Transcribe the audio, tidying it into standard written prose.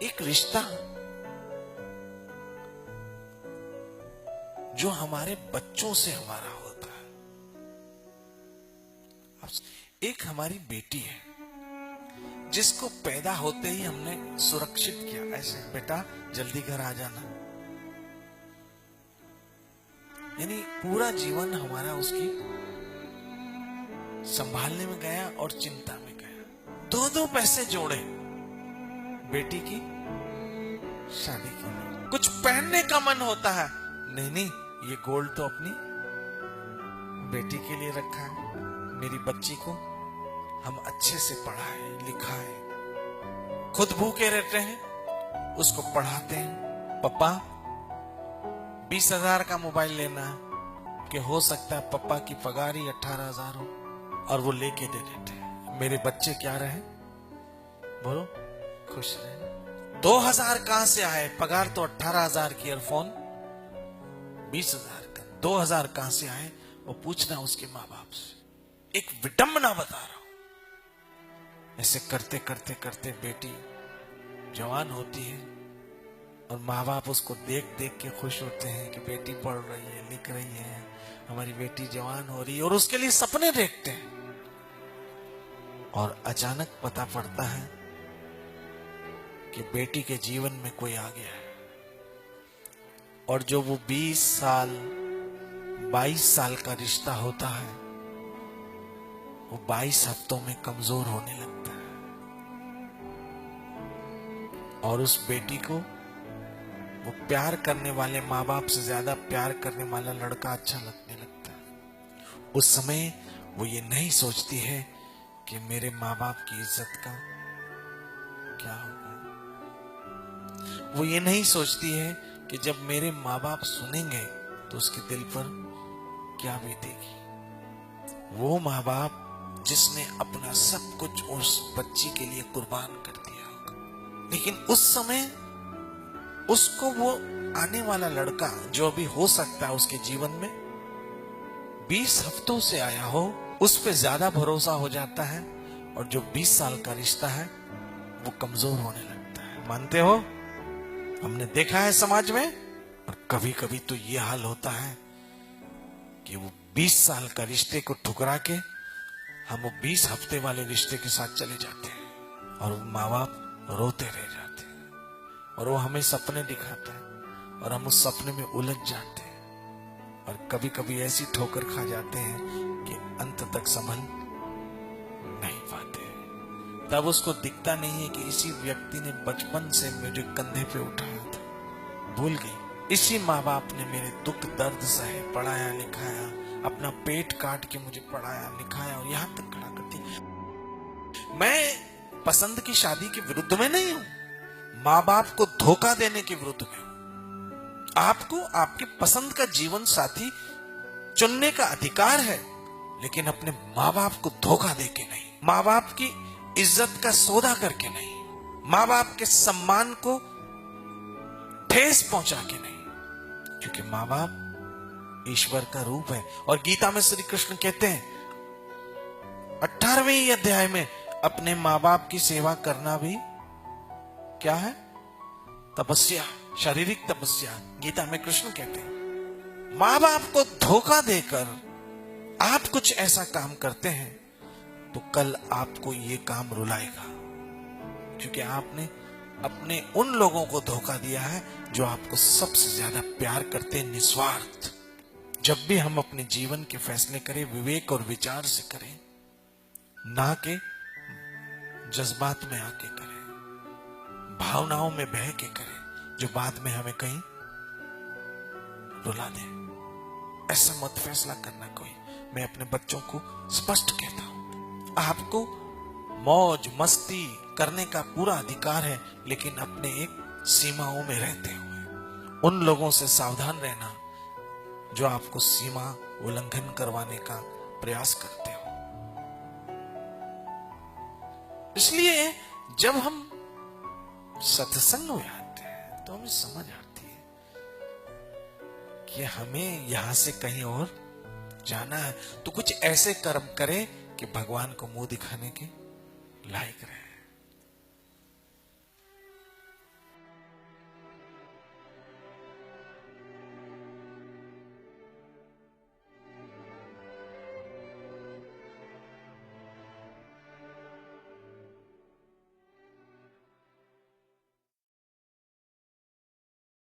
एक रिश्ता जो हमारे बच्चों से हमारा होता है। एक हमारी बेटी है जिसको पैदा होते ही हमने सुरक्षित किया, ऐसे बेटा जल्दी घर आ जाना, यानी पूरा जीवन हमारा उसकी संभालने में गया और चिंता में गया। दो पैसे जोड़े बेटी की शादी के लिए, कुछ पहनने का मन होता है, नहीं ये गोल्ड तो अपनी बेटी के लिए रखा है, मेरी बच्ची को हम अच्छे से पढ़ाए लिखाए, खुद भूखे रहते हैं उसको पढ़ाते हैं। पापा 20,000 का मोबाइल लेना है कि हो सकता है पापा की पगार ही 18,000 हो, और वो लेके दे देते हैं। मेरे बच्चे क्या रहे, बोलो, खुश रहे। 2,000 कहां से आए, पगार तो 18,000 की, ईयरफोन 20,000 का, 2,000 कहां से आए वो पूछना उसके माँ बाप से। एक विडंबना बता रहा हूं। ऐसे करते करते करते बेटी जवान होती है और माँ बाप उसको देख देख के खुश होते हैं कि बेटी पढ़ रही है, लिख रही है, हमारी बेटी जवान हो रही है, और उसके लिए सपने देखते हैं। और अचानक पता पड़ता है कि बेटी के जीवन में कोई आ गया है, और जो वो 20 साल 22 साल का रिश्ता होता है वो 22 हफ्तों में कमजोर होने लगता है, और उस बेटी को वो प्यार करने वाले माँ बाप से ज्यादा प्यार करने वाला लड़का अच्छा लगने लगता है। उस समय वो ये नहीं सोचती है कि मेरे माँ बाप की इज्जत का क्या होगा, वो ये नहीं सोचती है कि जब मेरे माँ बाप सुनेंगे तो उसके दिल पर क्या बीतेगी। वो माँ बाप जिसने अपना सब कुछ उस बच्ची के लिए कुर्बान कर दिया होगा, लेकिन उस समय उसको वो आने वाला लड़का जो अभी हो सकता है उसके जीवन में 20 हफ्तों से आया हो, उस पे ज्यादा भरोसा हो जाता है, और जो 20 साल का रिश्ता है वो कमजोर होने लगता है। मानते हो, हमने देखा है समाज में। और कभी कभी तो ये हाल होता है कि वो 20 साल का रिश्ते को ठुकरा के हम वो 20 हफ्ते वाले रिश्ते के साथ चले जाते हैं, और वो माँ बाप रोते रह जाते हैं, और वो हमें सपने दिखाता है और हम उस सपने में उलझ जाते हैं, और कभी कभी ऐसी ठोकर खा जाते हैं कि अंत तक संभल नहीं पाते। तब उसको दिखता नहीं है कि इसी व्यक्ति ने बचपन से मुझे कंधे पे उठाया था, भूल गई। इसी माँ बाप ने मेरे दुख दर्द सहे, पढ़ाया लिखाया, अपना पेट काट के मुझे पढ़ाया लिखाया और यहां तक खड़ा कर दिया। मैं पसंद की शादी के विरुद्ध में नहीं हूं, माँ बाप को धोखा देने के विरुद्ध में हूं। आपको आपके पसंद का जीवन साथी चुनने का अधिकार है, लेकिन अपने माँ बाप को धोखा देके नहीं, माँ बाप की इज्जत का सौदा करके नहीं, माँ बाप के सम्मान को ठेस पहुंचा के नहीं, क्योंकि माँ बाप ईश्वर का रूप है। और गीता में श्री कृष्ण कहते हैं 18वें अध्याय में, अपने माँ बाप की सेवा करना भी क्या है, तपस्या, शारीरिक तपस्या। गीता में कृष्ण कहते हैं माँ बाप को धोखा देकर आप कुछ ऐसा काम करते हैं तो कल आपको ये काम रुलाएगा, क्योंकि आपने अपने उन लोगों को धोखा दिया है जो आपको सबसे ज्यादा प्यार करते हैं, निस्वार्थ। जब भी हम अपने जीवन के फैसले करें विवेक और विचार से करें, ना के जज्बात में आके करें, भावनाओं में बह के करें, जो बाद में हमें कहीं रुला दे। ऐसा मत फैसला करना कोई। मैं अपने बच्चों को स्पष्ट कहता हूं, आपको मौज मस्ती करने का पूरा अधिकार है, लेकिन अपने एक सीमाओं में रहते हुए। उन लोगों से सावधान रहना जो आपको सीमा उल्लंघन करवाने का प्रयास करते हो। इसलिए जब हम सत्संग में आते हैं तो हमें समझ आती है कि हमें यहां से कहीं और जाना है, तो कुछ ऐसे कर्म करें कि भगवान को मुंह दिखाने के लायक रहे।